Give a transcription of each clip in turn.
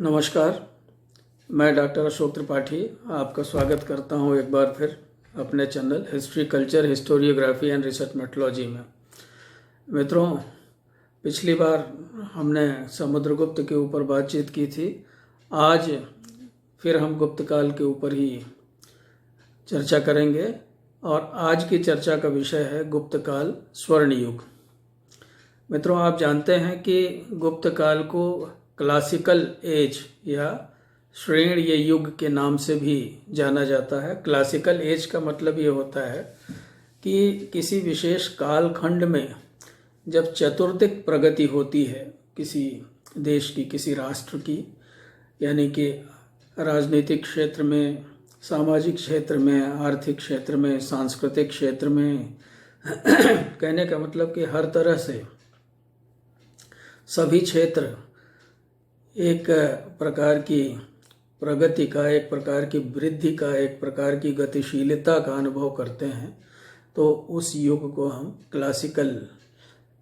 नमस्कार। मैं डॉक्टर अशोक त्रिपाठी आपका स्वागत करता हूं एक बार फिर अपने channel history culture historiography and research methodology में। मित्रों, पिछली बार हमने समुद्रगुप्त के ऊपर बातचीत की थी। आज फिर हम गुप्त काल के ऊपर ही चर्चा करेंगे और आज की चर्चा का विषय है गुप्त काल स्वर्ण युग। मित्रों, आप जानते हैं कि गुप्त काल को क्लासिकल एज या श्रेणीय युग के नाम से भी जाना जाता है। क्लासिकल एज का मतलब ये होता है कि किसी विशेष कालखंड में जब चतुर्दिक प्रगति होती है किसी देश की, किसी राष्ट्र की, यानी कि राजनीतिक क्षेत्र में, सामाजिक क्षेत्र में, आर्थिक क्षेत्र में, सांस्कृतिक क्षेत्र में कहने का मतलब कि हर तरह से सभी क्षेत्र एक प्रकार की प्रगति का, एक प्रकार की वृद्धि का, एक प्रकार की गतिशीलता का अनुभव करते हैं, तो उस युग को हम क्लासिकल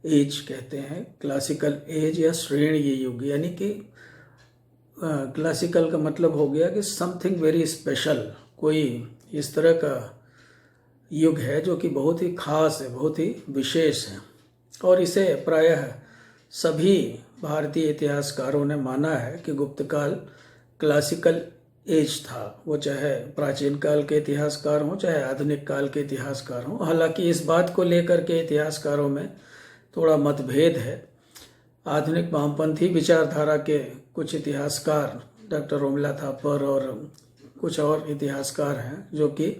एज कहते हैं। क्लासिकल एज या श्रेणीय युग, यानी कि क्लासिकल का मतलब हो गया कि समथिंग वेरी स्पेशल, कोई इस तरह का युग है जो कि बहुत ही खास है, बहुत ही विशेष है। और इसे प्रायः सभी भारतीय इतिहासकारों ने माना है कि गुप्त काल क्लासिकल एज था। वो चाहे प्राचीन काल के इतिहासकार हों, चाहे आधुनिक काल के इतिहासकार हों। हालांकि इस बात को लेकर के इतिहासकारों में थोड़ा मतभेद है। आधुनिक वामपंथी विचारधारा के कुछ इतिहासकार, डॉक्टर रोमिला थापर और कुछ और इतिहासकार हैं, जो कि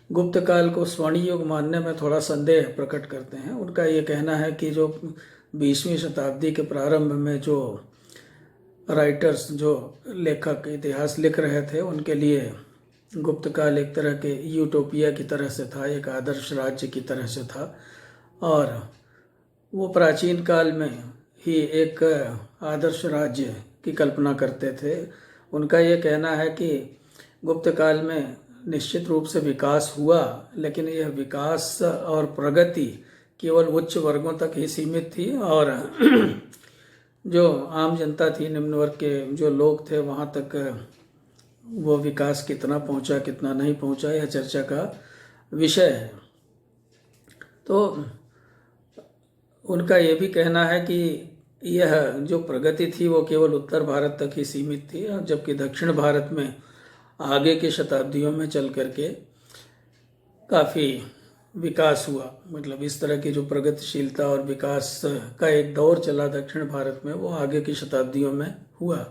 गुप्त काल को स्वर्ण युग मानने में थोड़ा संदेह प्रकट करते हैं। उनका ये कहना है कि जो 20वीं शताब्दी के प्रारंभ में जो राइटर्स, जो लेखक इतिहास लिख रहे थे, उनके लिए गुप्त काल एक तरह के यूटोपिया की तरह से था, एक आदर्श राज्य की तरह से था, और वो प्राचीन काल में ही एक आदर्श राज्य की कल्पना करते थे। उनका ये कहना है कि गुप्त काल में निश्चित रूप से विकास हुआ, लेकिन यह विकास और प्रगति केवल उच्च वर्गों तक ही सीमित थी, और जो आम जनता थी, निम्न वर्ग के जो लोग थे, वहाँ तक वो विकास कितना पहुँचा, कितना नहीं पहुँचा, यह चर्चा का विषय है। तो उनका ये भी कहना है कि यह जो प्रगति थी वो केवल उत्तर भारत तक ही सीमित थी, जबकि दक्षिण भारत में आगे की शताब्दियों में चल करके काफ़ी विकास हुआ। मतलब इस तरह की जो प्रगतिशीलता और विकास का एक दौर चला दक्षिण भारत में, वो आगे की शताब्दियों में हुआ।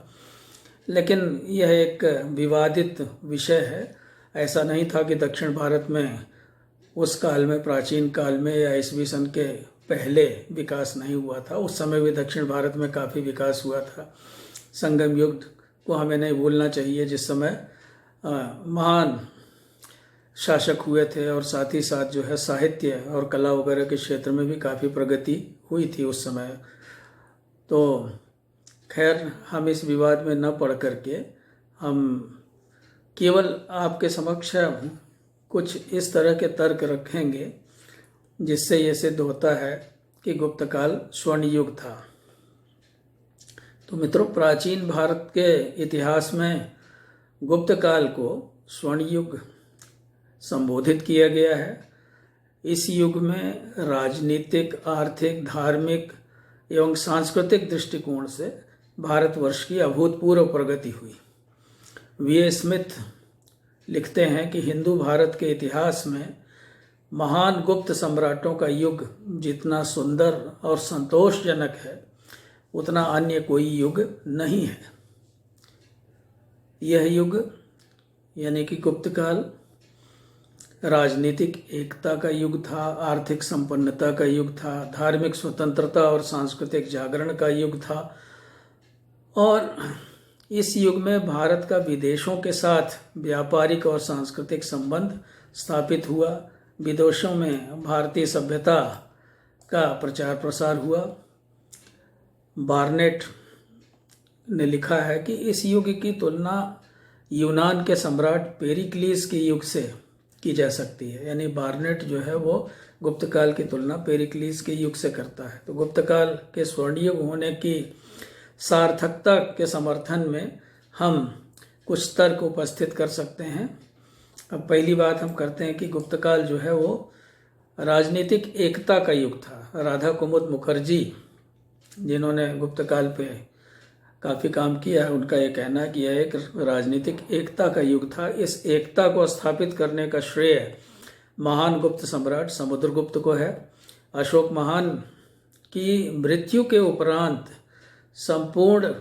लेकिन यह एक विवादित विषय है। ऐसा नहीं था कि दक्षिण भारत में उस काल में, प्राचीन काल में या ईस्वी सन के पहले विकास नहीं हुआ था। उस समय भी दक्षिण भारत में काफ़ी विकास हुआ था। संगम युग को हमें नहीं भूलना चाहिए, जिस समय महान शासक हुए थे, और साथ ही साथ जो है साहित्य और कला वगैरह के क्षेत्र में भी काफ़ी प्रगति हुई थी उस समय। तो खैर, हम इस विवाद में न पड़ करके हम केवल आपके समक्ष कुछ इस तरह के तर्क रखेंगे जिससे ये सिद्ध होता है कि गुप्त काल स्वर्ण युग था। तो मित्रों, प्राचीन भारत के इतिहास में गुप्त काल को स्वर्ण युग संबोधित किया गया है। इस युग में राजनीतिक, आर्थिक, धार्मिक एवं सांस्कृतिक दृष्टिकोण से भारतवर्ष की अभूतपूर्व प्रगति हुई। वी. स्मिथ लिखते हैं कि हिंदू भारत के इतिहास में महान गुप्त सम्राटों का युग जितना सुंदर और संतोषजनक है, उतना अन्य कोई युग नहीं है। यह युग यानी कि गुप्त काल राजनीतिक एकता का युग था, आर्थिक संपन्नता का युग था, धार्मिक स्वतंत्रता और सांस्कृतिक जागरण का युग था, और इस युग में भारत का विदेशों के साथ व्यापारिक और सांस्कृतिक संबंध स्थापित हुआ। विदेशों में भारतीय सभ्यता का प्रचार प्रसार हुआ। बार्नेट ने लिखा है कि इस युग की तुलना यूनान के सम्राट पेरिक्लीस के युग से की जा सकती है। यानी बार्नेट जो है वो गुप्त काल की तुलना पेरिक्लीस के युग से करता है। तो गुप्त काल के स्वर्ण युग होने की सार्थकता के समर्थन में हम कुछ तर्क उपस्थित कर सकते हैं। अब पहली बात हम करते हैं कि गुप्त काल जो है वो राजनीतिक एकता का युग था। राधा कुमुद मुखर्जी जिन्होंने गुप्त काल पे काफ़ी काम किया है, उनका ये कहना है कि यह एक राजनीतिक एकता का युग था। इस एकता को स्थापित करने का श्रेय महान गुप्त सम्राट समुद्रगुप्त को है। अशोक महान की मृत्यु के उपरांत संपूर्ण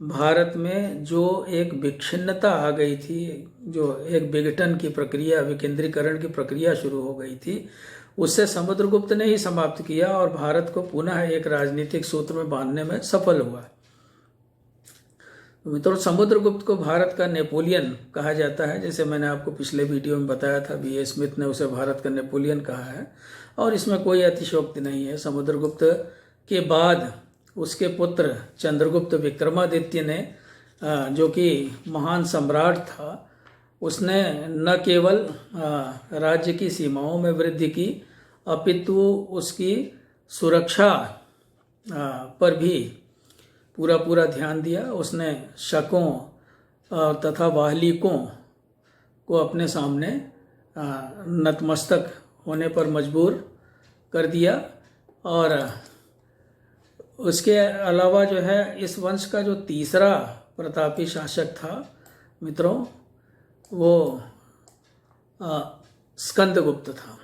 भारत में जो एक विच्छिन्नता आ गई थी, जो एक विघटन की प्रक्रिया, विकेंद्रीकरण की प्रक्रिया शुरू हो गई थी, उससे समुद्रगुप्त ने ही समाप्त किया और भारत को पुनः एक राजनीतिक सूत्र में बांधने में सफल हुआ। मित्रों, समुद्रगुप्त को भारत का नेपोलियन कहा जाता है। जैसे मैंने आपको पिछले वीडियो में बताया था, बी ए स्मिथ ने उसे भारत का नेपोलियन कहा है और इसमें कोई अतिशयोक्ति नहीं है। समुद्रगुप्त के बाद उसके पुत्र चंद्रगुप्त विक्रमादित्य ने, जो कि महान सम्राट था, उसने न केवल राज्य की सीमाओं में वृद्धि की अपितु उसकी सुरक्षा पर भी पूरा ध्यान दिया। उसने शकों तथा वाहलिकों को अपने सामने नतमस्तक होने पर मजबूर कर दिया। और उसके अलावा जो है इस वंश का जो तीसरा प्रतापी शासक था मित्रों, वो स्कंदगुप्त था।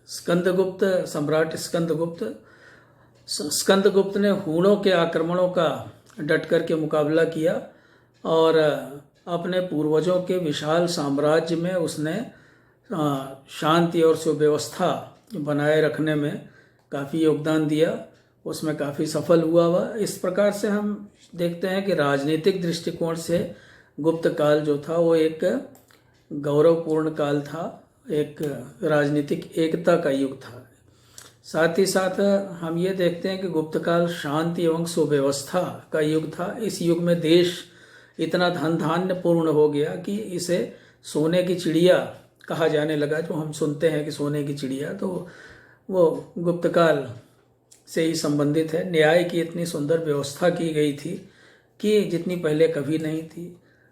स्कंदगुप्त सम्राट स्कंदगुप्त ने हूणों के आक्रमणों का डट कर के मुकाबला किया और अपने पूर्वजों के विशाल साम्राज्य में उसने शांति और सुव्यवस्था बनाए रखने में काफ़ी योगदान दिया। उसमें काफ़ी सफल हुआ वह। इस प्रकार से हम देखते हैं कि राजनीतिक दृष्टिकोण से गुप्त काल जो था वो एक गौरवपूर्ण काल था, एक राजनीतिक एकता का युग था। साथ ही साथ हम ये देखते हैं कि गुप्त काल शांति एवं सुव्यवस्था का युग था। इस युग में देश इतना धन धान्य पूर्ण हो गया कि इसे सोने की चिड़िया कहा जाने लगा। जो हम सुनते हैं कि सोने की चिड़िया, तो वो गुप्त काल से ही संबंधित है। न्याय की इतनी सुंदर व्यवस्था की गई थी कि जितनी पहले कभी नहीं थी।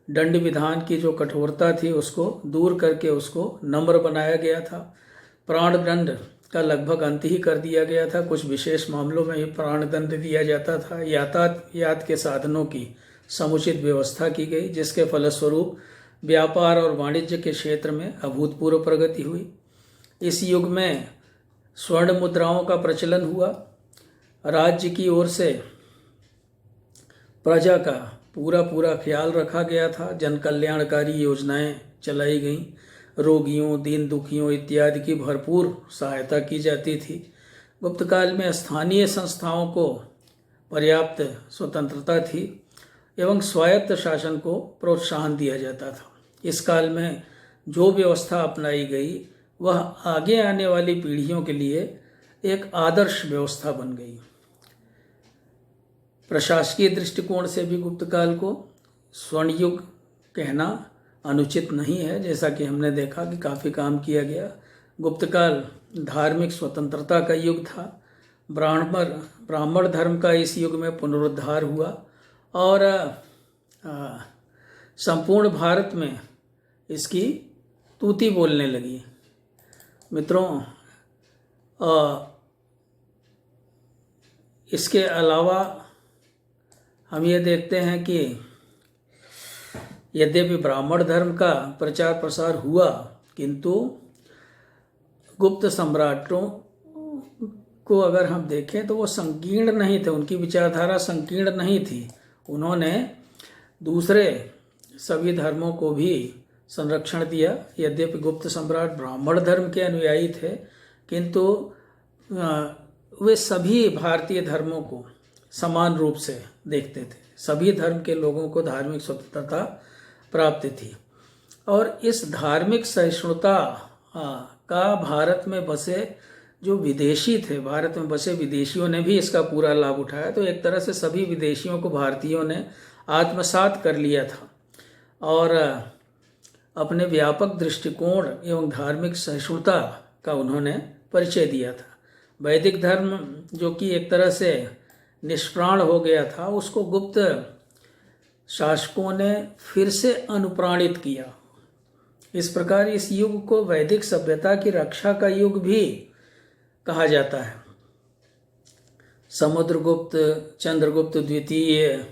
दंड विधान की जो कठोरता थी उसको दूर करके उसको नम्र बनाया गया था। प्राण दंड का लगभग अंत ही कर दिया गया था। कुछ विशेष मामलों में ही प्राण दंड दिया जाता था। यातायात के साधनों की समुचित व्यवस्था की गई, जिसके फलस्वरूप व्यापार और वाणिज्य के क्षेत्र में अभूतपूर्व प्रगति हुई। इस युग में स्वर्ण मुद्राओं का प्रचलन हुआ। राज्य की ओर से प्रजा का पूरा ख्याल रखा गया था। जन कल्याणकारी योजनाएं चलाई गईं। रोगियों, दीन दुखियों इत्यादि की भरपूर सहायता की जाती थी। गुप्त काल में स्थानीय संस्थाओं को पर्याप्त स्वतंत्रता थी एवं स्वायत्त शासन को प्रोत्साहन दिया जाता था। इस काल में जो व्यवस्था अपनाई गई वह आगे आने वाली पीढ़ियों के लिए एक आदर्श व्यवस्था बन गई। प्रशासकीय दृष्टिकोण से भी गुप्त काल को स्वर्ण युग कहना अनुचित नहीं है। जैसा कि हमने देखा कि काफ़ी काम किया गया। गुप्त काल धार्मिक स्वतंत्रता का युग था। ब्राह्मण धर्म का इस युग में पुनरुद्धार हुआ और संपूर्ण भारत में इसकी तूती बोलने लगी। मित्रों, इसके अलावा हम ये देखते हैं कि यद्यपि ब्राह्मण धर्म का प्रचार प्रसार हुआ, किंतु गुप्त सम्राटों को अगर हम देखें तो वो संकीर्ण नहीं थे। उनकी विचारधारा संकीर्ण नहीं थी। उन्होंने दूसरे सभी धर्मों को भी संरक्षण दिया। यद्यपि गुप्त सम्राट ब्राह्मण धर्म के अनुयायी थे, किंतु वे सभी भारतीय धर्मों को समान रूप से देखते थे। सभी धर्म के लोगों को धार्मिक स्वतंत्रता प्राप्त थी और इस धार्मिक सहिष्णुता का भारत में बसे जो विदेशी थे, भारत में बसे विदेशियों ने भी इसका पूरा लाभ उठाया। तो एक तरह से सभी विदेशियों को भारतीयों ने आत्मसात कर लिया था और अपने व्यापक दृष्टिकोण एवं धार्मिक सहिष्णुता का उन्होंने परिचय दिया था। वैदिक धर्म, जो कि एक तरह से निष्प्राण हो गया था, उसको गुप्त शासकों ने फिर से अनुप्राणित किया। इस प्रकार इस युग को वैदिक सभ्यता की रक्षा का युग भी कहा जाता है। समुद्रगुप्त, चंद्रगुप्त द्वितीय,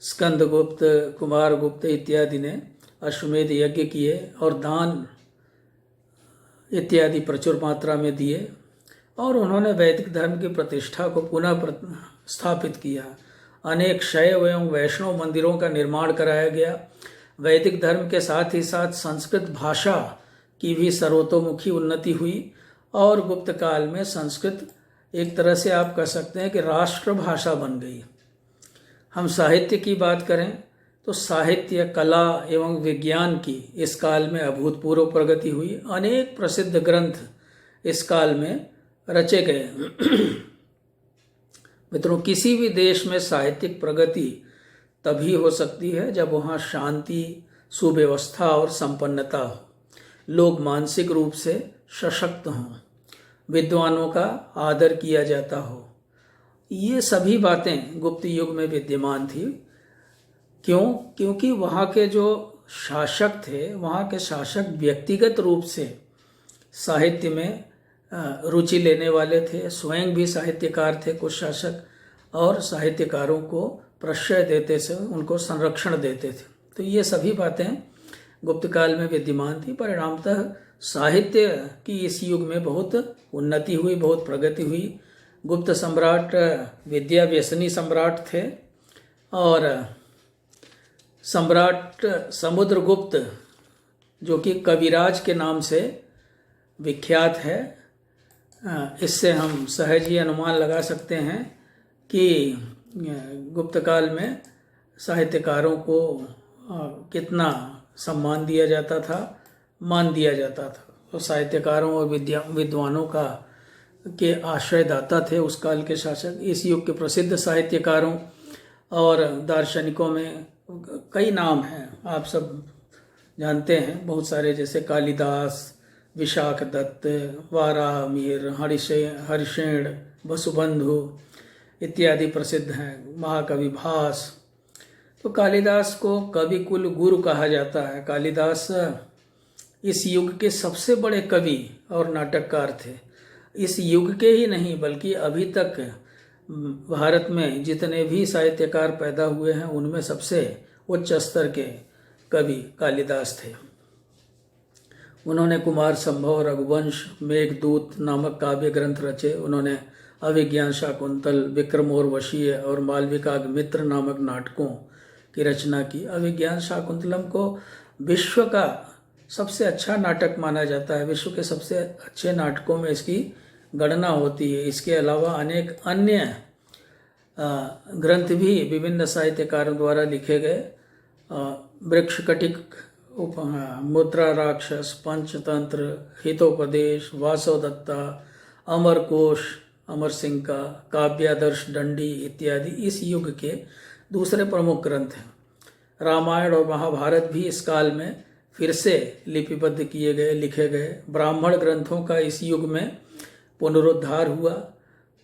स्कंदगुप्त, कुमारगुप्त इत्यादि ने अश्वमेध यज्ञ किए और दान इत्यादि प्रचुर मात्रा में दिए, और उन्होंने वैदिक धर्म की प्रतिष्ठा को पुनः स्थापित किया। अनेक शैव एवं वैष्णव मंदिरों का निर्माण कराया गया। वैदिक धर्म के साथ ही साथ संस्कृत भाषा की भी सर्वतोमुखी उन्नति हुई, और गुप्त काल में संस्कृत एक तरह से आप कह सकते हैं कि राष्ट्र भाषा बन गई। हम साहित्य की बात करें तो साहित्य, कला एवं विज्ञान की इस काल में अभूतपूर्व प्रगति हुई। अनेक प्रसिद्ध ग्रंथ इस काल में रचे गए। मित्रों, किसी भी देश में साहित्यिक प्रगति तभी हो सकती है जब वहाँ शांति, सुव्यवस्था और संपन्नता हो, लोग मानसिक रूप से सशक्त हों, विद्वानों का आदर किया जाता हो। ये सभी बातें गुप्त युग में विद्यमान थी। क्यों? क्योंकि वहाँ के जो शासक थे, वहाँ के शासक व्यक्तिगत रूप से साहित्य में रुचि लेने वाले थे, स्वयं भी साहित्यकार थे कुछ शासक, और साहित्यकारों को प्रश्रय देते थे, उनको संरक्षण देते थे। तो ये सभी बातें गुप्त काल में विद्यमान थी। परिणामतः साहित्य की इस युग में बहुत उन्नति हुई, बहुत प्रगति हुई। गुप्त सम्राट विद्या व्यसनी सम्राट थे, और सम्राट समुद्रगुप्त जो कि कविराज के नाम से विख्यात है, इससे हम सहज ही अनुमान लगा सकते हैं कि गुप्त काल में साहित्यकारों को कितना सम्मान दिया जाता था, मान दिया जाता था। तो साहित्यकारों और विद्वानों का के आश्रयदाता थे उस काल के शासक। इस युग के प्रसिद्ध साहित्यकारों और दार्शनिकों में कई नाम हैं, आप सब जानते हैं बहुत सारे, जैसे कालिदास, विशाख दत्त, वाराहमिहिर, हरिशेण, वसुबंधु इत्यादि प्रसिद्ध हैं। महाकवि भास। तो कालिदास को कवि कुल गुरु कहा जाता है। कालिदास इस युग के सबसे बड़े कवि और नाटककार थे। इस युग के ही नहीं बल्कि अभी तक भारत में जितने भी साहित्यकार पैदा हुए हैं उनमें सबसे उच्च स्तर के कवि कालिदास थे। उन्होंने कुमार संभव, रघुवंश, मेघदूत नामक काव्य ग्रंथ रचे। उन्होंने अभिज्ञान शाकुंतल, विक्रमोर्वशीय और मालविकाग्निमित्र नामक नाटकों की रचना की। अभिज्ञान शाकुंतलम को विश्व का सबसे अच्छा नाटक माना जाता है। विश्व के सबसे अच्छे नाटकों में इसकी गणना होती है। इसके अलावा अनेक अन्य ग्रंथ भी विभिन्न साहित्यकारों द्वारा लिखे गए। वृक्षकटिक, मुद्रा राक्षस, पंचतंत्र, हितोपदेश, वासवदत्ता, अमरकोश, अमर सिंह का, काव्यादर्श दंडी इत्यादि इस युग के दूसरे प्रमुख ग्रंथ हैं। रामायण और महाभारत भी इस काल में फिर से लिपिबद्ध किए गए, लिखे गए। ब्राह्मण ग्रंथों का इस युग में पुनरुद्धार हुआ।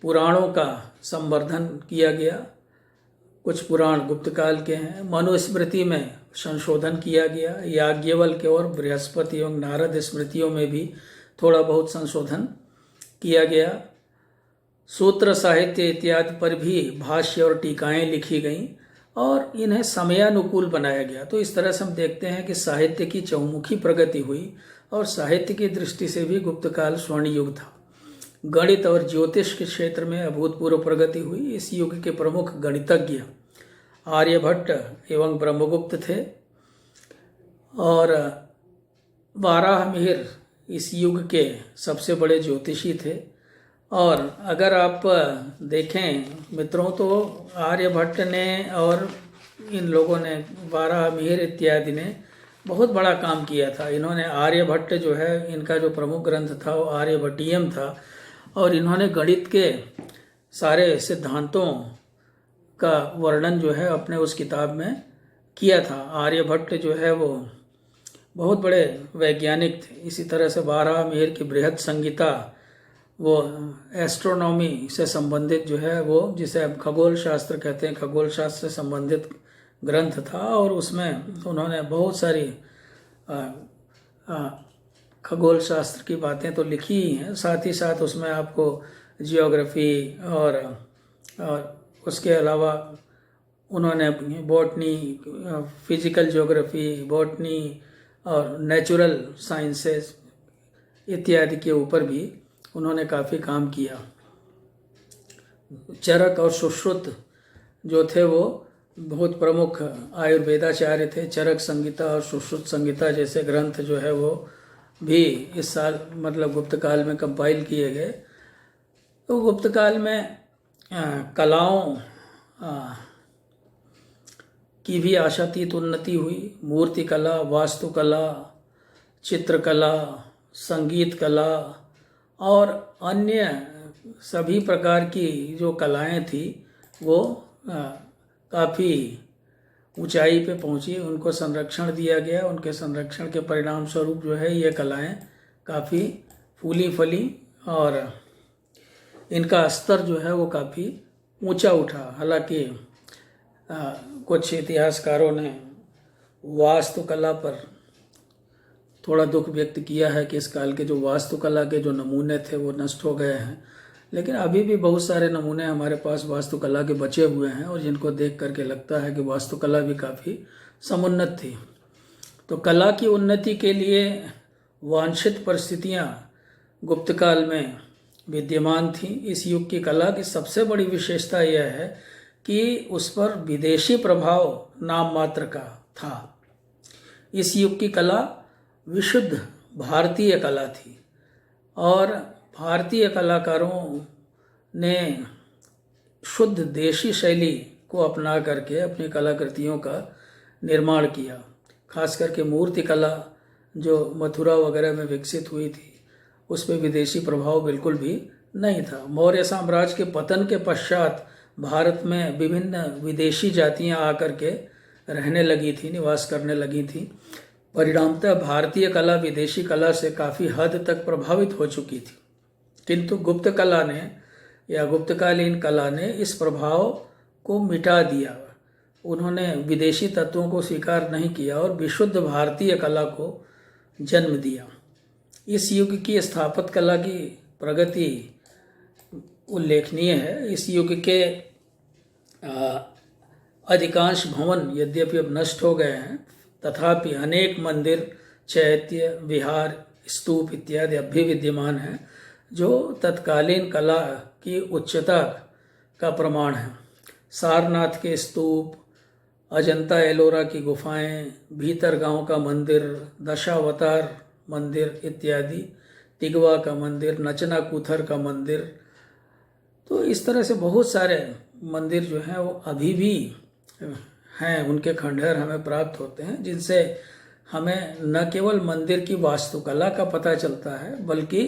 पुराणों का संवर्धन किया गया। कुछ पुराण गुप्त काल के हैं। मनुस्मृति में संशोधन किया गया। याज्ञवल्क्य और बृहस्पति एवं नारद स्मृतियों में भी थोड़ा बहुत संशोधन किया गया। सूत्र साहित्य इत्यादि पर भी भाष्य और टीकाएं लिखी गईं और इन्हें समयानुकूल बनाया गया। तो इस तरह से हम देखते हैं कि साहित्य की चहुमुखी प्रगति हुई और साहित्य की दृष्टि से भी गुप्त काल स्वर्ण युग था। गणित और ज्योतिष के क्षेत्र में अभूतपूर्व प्रगति हुई। इस युग के प्रमुख गणितज्ञ आर्यभट्ट एवं ब्रह्मगुप्त थे और वाराहमिहिर इस युग के सबसे बड़े ज्योतिषी थे। और अगर आप देखें मित्रों तो आर्यभट्ट ने और इन लोगों ने, वाराहमिहिर इत्यादि ने बहुत बड़ा काम किया था। इन्होंने आर्यभट्ट जो है, इनका जो प्रमुख ग्रंथ था वो आर्यभट्टियम था और इन्होंने गणित के सारे सिद्धांतों का वर्णन जो है अपने उस किताब में किया था। आर्यभट्ट जो है वो बहुत बड़े वैज्ञानिक थे। इसी तरह से वाराहमिहिर की बृहद संहिता वो एस्ट्रोनॉमी से संबंधित जो है वो, जिसे अब खगोल शास्त्र कहते हैं, खगोल शास्त्र से संबंधित ग्रंथ था। और उसमें उन्होंने बहुत सारी खगोल शास्त्र की बातें तो लिखी ही हैं, साथ ही साथ उसमें आपको जियोग्राफी और उसके अलावा उन्होंने बॉटनी, फिजिकल ज्योग्राफी, बॉटनी और नेचुरल साइंसेस इत्यादि के ऊपर भी उन्होंने काफ़ी काम किया। चरक और सुश्रुत जो थे वो बहुत प्रमुख आयुर्वेदाचार्य थे। चरक संहिता और सुश्रुत संहिता जैसे ग्रंथ जो है वो भी इस साल मतलब गुप्त काल में कंपाइल किए गए। तो गुप्त काल में कलाओं की भी आशातीत उन्नति हुई। मूर्ति कला, वास्तुकला, चित्रकला, संगीत कला और अन्य सभी प्रकार की जो कलाएं थी वो काफ़ी ऊंचाई पे पहुंची। उनको संरक्षण दिया गया। उनके संरक्षण के परिणाम स्वरूप जो है ये कलाएं काफ़ी फूली फली और इनका स्तर जो है वो काफ़ी ऊंचा उठा। हालांकि कुछ इतिहासकारों ने वास्तुकला पर थोड़ा दुख व्यक्त किया है कि इस काल के जो वास्तुकला के जो नमूने थे वो नष्ट हो गए हैं, लेकिन अभी भी बहुत सारे नमूने हमारे पास वास्तुकला के बचे हुए हैं और जिनको देख करके लगता है कि वास्तुकला भी काफ़ी समुन्नत थी। तो कला की उन्नति के लिए वांछित परिस्थितियाँ गुप्त काल में विद्यमान थी। इस युग की कला की सबसे बड़ी विशेषता यह है कि उस पर विदेशी प्रभाव नाम मात्र का था। इस युग की कला विशुद्ध भारतीय कला थी और भारतीय कलाकारों ने शुद्ध देशी शैली को अपना करके अपनी कलाकृतियों का निर्माण किया। खास करके मूर्ति कला जो मथुरा वगैरह में विकसित हुई थी उस पर विदेशी प्रभाव बिल्कुल भी नहीं था। मौर्य साम्राज्य के पतन के पश्चात भारत में विभिन्न विदेशी जातियां आकर के रहने लगी थी, निवास करने लगी थी। परिणामतः भारतीय कला विदेशी कला से काफ़ी हद तक प्रभावित हो चुकी थी, किंतु गुप्त कला ने या गुप्तकालीन कला ने इस प्रभाव को मिटा दिया। उन्होंने विदेशी तत्वों को स्वीकार नहीं किया और विशुद्ध भारतीय कला को जन्म दिया। इस युग की स्थापत्य कला की प्रगति उल्लेखनीय है। इस युग के अधिकांश भवन यद्यपि अब नष्ट हो गए हैं, तथापि अनेक मंदिर, चैत्य, विहार, स्तूप इत्यादि अब भी विद्यमान हैं जो तत्कालीन कला की उच्चता का प्रमाण है। सारनाथ के स्तूप, अजंता एलोरा की गुफाएं, भीतरगांव का मंदिर, दशावतार मंदिर इत्यादि, तिगवा का मंदिर, नचना कूथर का मंदिर, तो इस तरह से बहुत सारे मंदिर जो हैं वो अभी भी हैं। उनके खंडहर हमें प्राप्त होते हैं जिनसे हमें न केवल मंदिर की वास्तुकला का पता चलता है बल्कि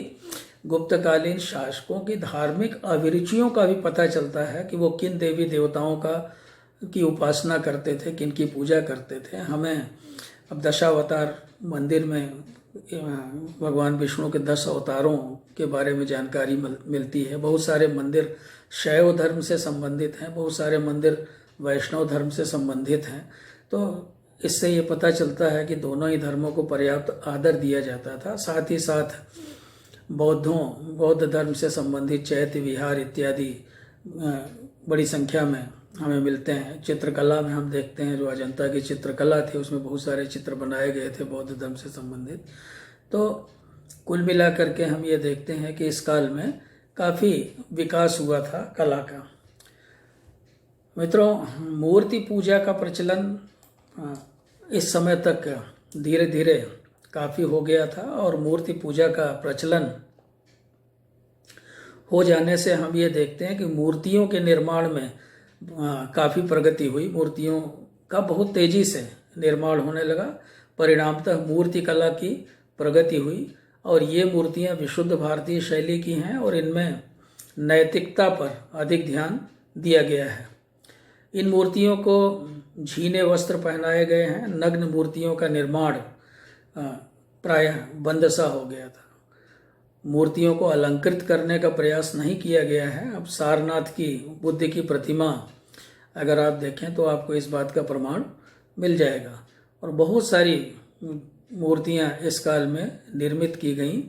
गुप्तकालीन शासकों की धार्मिक अभिरुचियों का भी पता चलता है कि वो किन देवी देवताओं की उपासना करते थे, किन की पूजा करते थे। हमें अब दशावतार मंदिर में भगवान विष्णु के 10 अवतारों के बारे में जानकारी मिलती है। बहुत सारे मंदिर शैव धर्म से संबंधित हैं, बहुत सारे मंदिर वैष्णव धर्म से संबंधित हैं। तो इससे ये पता चलता है कि दोनों ही धर्मों को पर्याप्त आदर दिया जाता था। साथ ही साथ बौद्ध धर्म से संबंधित चैत्य, विहार इत्यादि बड़ी संख्या में हमें मिलते हैं। चित्रकला में हम देखते हैं जो अजंता की चित्रकला थी उसमें बहुत सारे चित्र बनाए गए थे बौद्ध धर्म से संबंधित। तो कुल मिलाकर के हम ये देखते हैं कि इस काल में काफ़ी विकास हुआ था कला का। मित्रों, मूर्ति पूजा का प्रचलन इस समय तक धीरे धीरे काफ़ी हो गया था और मूर्ति पूजा का प्रचलन हो जाने से हम ये देखते हैं कि मूर्तियों के निर्माण में काफ़ी प्रगति हुई। मूर्तियों का बहुत तेज़ी से निर्माण होने लगा। परिणामतः मूर्ति कला की प्रगति हुई और ये मूर्तियाँ विशुद्ध भारतीय शैली की हैं और इनमें नैतिकता पर अधिक ध्यान दिया गया है। इन मूर्तियों को झीने वस्त्र पहनाए गए हैं। नग्न मूर्तियों का निर्माण प्रायः बंद सा हो गया था। मूर्तियों को अलंकृत करने का प्रयास नहीं किया गया है। अब सारनाथ की बुद्ध की प्रतिमा अगर आप देखें तो आपको इस बात का प्रमाण मिल जाएगा। और बहुत सारी मूर्तियां इस काल में निर्मित की गई,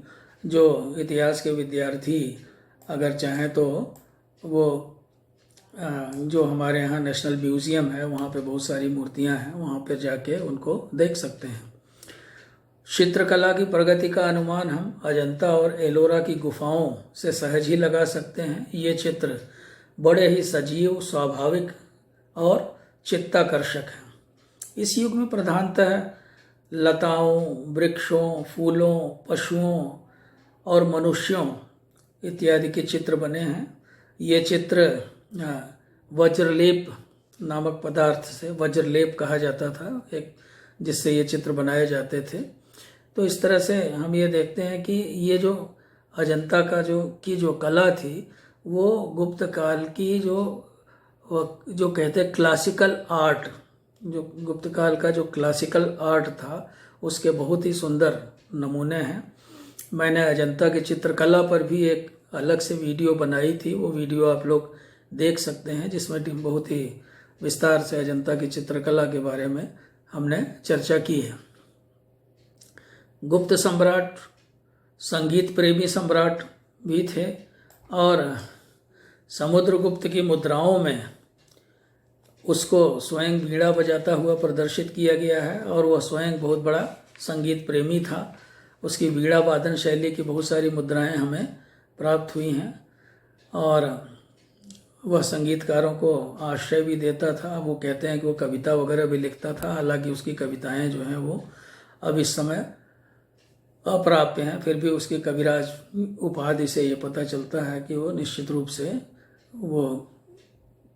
जो इतिहास के विद्यार्थी अगर चाहें तो वो जो हमारे यहाँ नेशनल म्यूज़ियम है वहाँ पे बहुत सारी मूर्तियाँ हैं, वहाँ पे जाके उनको देख सकते हैं। चित्रकला की प्रगति का अनुमान हम अजंता और एलोरा की गुफाओं से सहज ही लगा सकते हैं। ये चित्र बड़े ही सजीव, स्वाभाविक और चित्ताकर्षक हैं। इस युग में प्रधानतः लताओं, वृक्षों, फूलों, पशुओं और मनुष्यों इत्यादि के चित्र बने हैं। ये चित्र वज्रलेप नामक पदार्थ से, वज्रलेप कहा जाता था एक, जिससे ये चित्र बनाए जाते थे। तो इस तरह से हम ये देखते हैं कि ये जो अजंता का जो कला थी वो गुप्त काल की जो कहते हैं क्लासिकल आर्ट, जो गुप्त काल का जो क्लासिकल आर्ट था उसके बहुत ही सुंदर नमूने हैं। मैंने अजंता की चित्रकला पर भी एक अलग से वीडियो बनाई थी, वो वीडियो आप लोग देख सकते हैं, जिसमें बहुत ही विस्तार से अजंता की चित्रकला के बारे में हमने चर्चा की है। गुप्त सम्राट संगीत प्रेमी सम्राट भी थे और समुद्रगुप्त की मुद्राओं में उसको स्वयं वीणा बजाता हुआ प्रदर्शित किया गया है और वह स्वयं बहुत बड़ा संगीत प्रेमी था। उसकी वीणा वादन शैली की बहुत सारी मुद्राएं हमें प्राप्त हुई हैं और वह संगीतकारों को आश्रय भी देता था। वो कहते हैं कि वो कविता वगैरह भी लिखता था, हालांकि उसकी कविताएं जो हैं वो अब इस समय अप्राप्य हैं, फिर भी उसकी कविराज उपाधि से ये पता चलता है कि वो निश्चित रूप से वो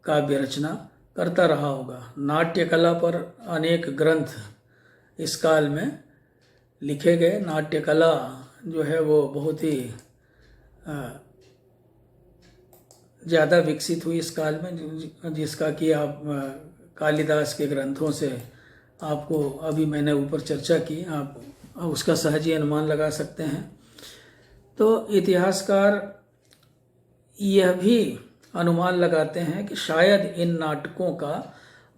काव्य रचना करता रहा होगा। नाट्य कला पर अनेक ग्रंथ इस काल में लिखे गए। नाट्य कला जो है वो बहुत ही ज़्यादा विकसित हुई इस काल में, जिसका कि आप कालिदास के ग्रंथों से आपको अभी मैंने ऊपर चर्चा की, आप उसका सहज ही अनुमान लगा सकते हैं। तो इतिहासकार यह भी अनुमान लगाते हैं कि शायद इन नाटकों का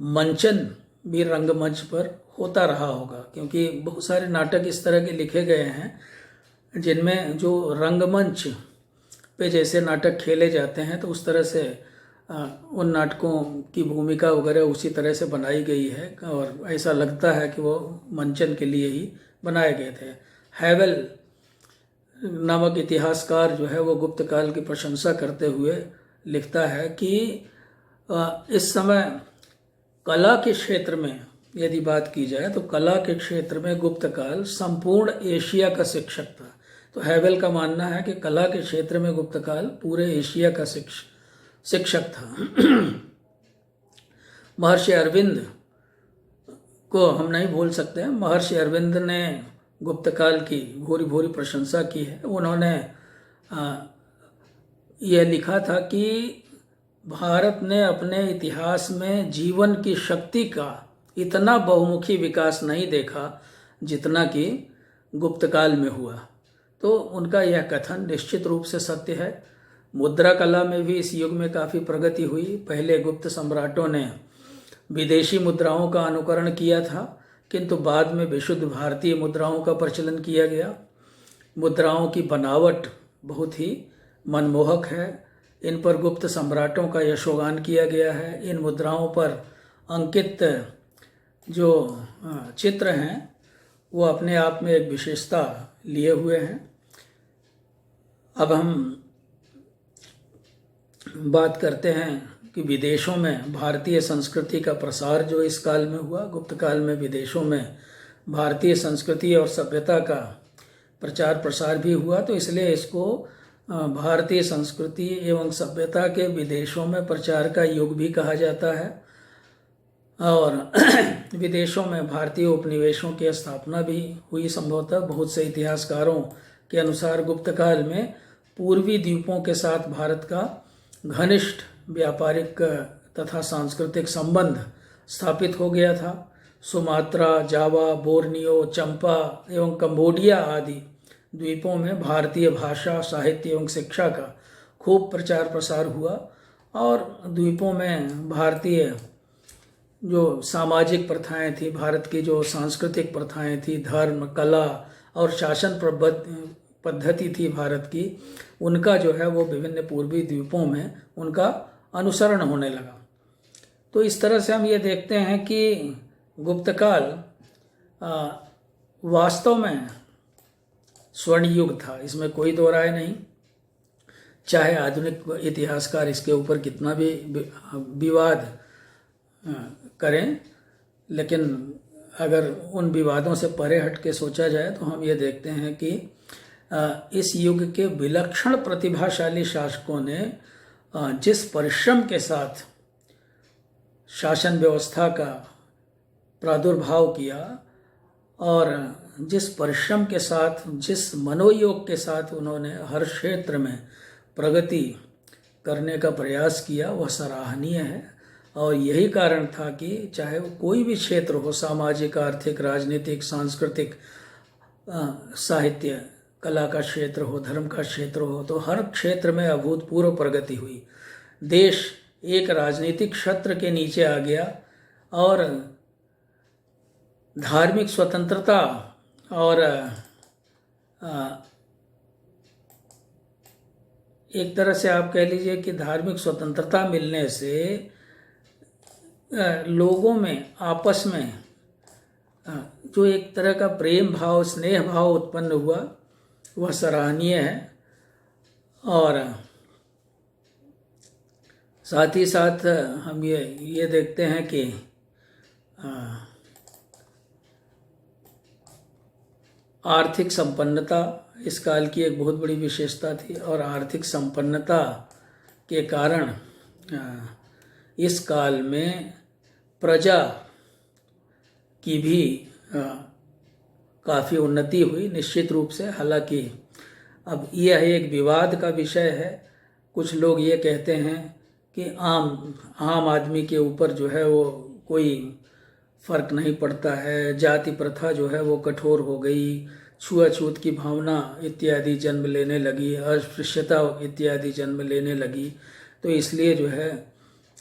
मंचन भी रंगमंच पर होता रहा होगा, क्योंकि बहुत सारे नाटक इस तरह के लिखे गए हैं जिनमें जो रंगमंच पे जैसे नाटक खेले जाते हैं तो उस तरह से उन नाटकों की भूमिका वगैरह उसी तरह से बनाई गई है और ऐसा लगता है कि वो मंचन के लिए ही बनाए गए थे। हैवेल नामक इतिहासकार जो है वो गुप्त काल की प्रशंसा करते हुए लिखता है कि इस समय कला के क्षेत्र में यदि बात की जाए तो कला के क्षेत्र में गुप्त काल संपूर्ण एशिया का शिक्षक था। तो हैवेल का मानना है कि कला के क्षेत्र में गुप्त काल पूरे एशिया का शिक्षक था। महर्षि अरविंद को हम नहीं भूल सकते हैं। महर्षि अरविंद ने गुप्त काल की भूरी भूरी प्रशंसा की है। उन्होंने यह लिखा था कि भारत ने अपने इतिहास में जीवन की शक्ति का इतना बहुमुखी विकास नहीं देखा जितना कि गुप्त काल में हुआ। तो उनका यह कथन निश्चित रूप से सत्य है। मुद्रा कला में भी इस युग में काफ़ी प्रगति हुई। पहले गुप्त सम्राटों ने विदेशी मुद्राओं का अनुकरण किया था, किंतु बाद में विशुद्ध भारतीय मुद्राओं का प्रचलन किया गया। मुद्राओं की बनावट बहुत ही मनमोहक है। इन पर गुप्त सम्राटों का यशोगान किया गया है। इन मुद्राओं पर अंकित जो चित्र हैं वो अपने आप में एक विशेषता लिए हुए हैं। अब हम बात करते हैं कि विदेशों में भारतीय संस्कृति का प्रसार जो इस काल में हुआ। गुप्त काल में विदेशों में भारतीय संस्कृति और सभ्यता का प्रचार प्रसार भी हुआ, तो इसलिए इसको भारतीय संस्कृति एवं सभ्यता के विदेशों में प्रचार का युग भी कहा जाता है। और विदेशों में भारतीय उपनिवेशों की स्थापना भी हुई संभवतः। बहुत से इतिहासकारों के अनुसार गुप्त काल में पूर्वी द्वीपों के साथ भारत का घनिष्ठ व्यापारिक तथा सांस्कृतिक संबंध स्थापित हो गया था। सुमात्रा, जावा, बोर्नियो, चंपा एवं कंबोडिया आदि द्वीपों में भारतीय भाषा, साहित्य एवं शिक्षा का खूब प्रचार प्रसार हुआ और द्वीपों में भारतीय जो सामाजिक प्रथाएं थी, भारत की जो सांस्कृतिक प्रथाएं थी, धर्म, कला और शासन पद्धति थी भारत की, उनका जो है वो विभिन्न पूर्वी द्वीपों में उनका अनुसरण होने लगा। तो इस तरह से हम ये देखते हैं कि गुप्तकाल वास्तव में स्वर्ण युग था, इसमें कोई दो राय नहीं। चाहे आधुनिक इतिहासकार इसके ऊपर कितना भी विवाद करें, लेकिन अगर उन विवादों से परे हट के सोचा जाए तो हम ये देखते हैं कि इस युग के विलक्षण प्रतिभाशाली शासकों ने जिस परिश्रम के साथ शासन व्यवस्था का प्रादुर्भाव किया और जिस परिश्रम के साथ, जिस मनोयोग के साथ उन्होंने हर क्षेत्र में प्रगति करने का प्रयास किया, वह सराहनीय है। और यही कारण था कि चाहे वो कोई भी क्षेत्र हो, सामाजिक, आर्थिक, राजनीतिक, सांस्कृतिक, साहित्य, कला का क्षेत्र हो, धर्म का क्षेत्र हो, तो हर क्षेत्र में अभूतपूर्व प्रगति हुई। देश एक राजनीतिक छत्र के नीचे आ गया और धार्मिक स्वतंत्रता और एक तरह से आप कह लीजिए कि धार्मिक स्वतंत्रता मिलने से लोगों में आपस में जो एक तरह का प्रेम भाव, स्नेह भाव उत्पन्न हुआ, वह सराहनीय है। और साथ ही साथ हम ये देखते हैं कि आर्थिक संपन्नता इस काल की एक बहुत बड़ी विशेषता थी और आर्थिक संपन्नता के कारण इस काल में प्रजा की भी काफ़ी उन्नति हुई निश्चित रूप से। हालांकि अब यह एक विवाद का विषय है। कुछ लोग ये कहते हैं कि आम आदमी के ऊपर जो है वो कोई फर्क नहीं पड़ता है, जाति प्रथा जो है वो कठोर हो गई, छुआछूत की भावना इत्यादि जन्म लेने लगी, अस्पृश्यता इत्यादि जन्म लेने लगी, तो इसलिए जो है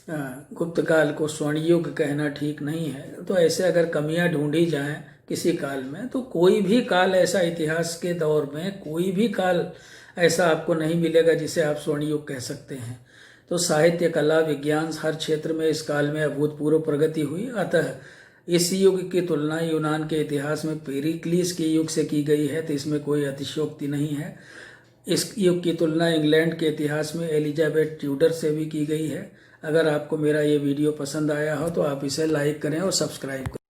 गुप्तकाल को स्वर्ण युग कहना ठीक नहीं है। तो ऐसे अगर कमियां ढूंढी जाएं किसी काल में, तो कोई भी काल ऐसा, इतिहास के दौर में कोई भी काल ऐसा आपको नहीं मिलेगा जिसे आप स्वर्ण युग कह सकते हैं। तो साहित्य, कला, विज्ञान, हर क्षेत्र में इस काल में अभूतपूर्व प्रगति हुई। अतः इस युग की तुलना यूनान के इतिहास में पेरिक्लीस के युग से की गई है, तो इसमें कोई अतिशयोक्ति नहीं है। इस युग की तुलना इंग्लैंड के इतिहास में एलिजाबेथ ट्यूडर से भी की गई है। अगर आपको मेरा ये वीडियो पसंद आया हो तो आप इसे लाइक करें और सब्सक्राइब करें।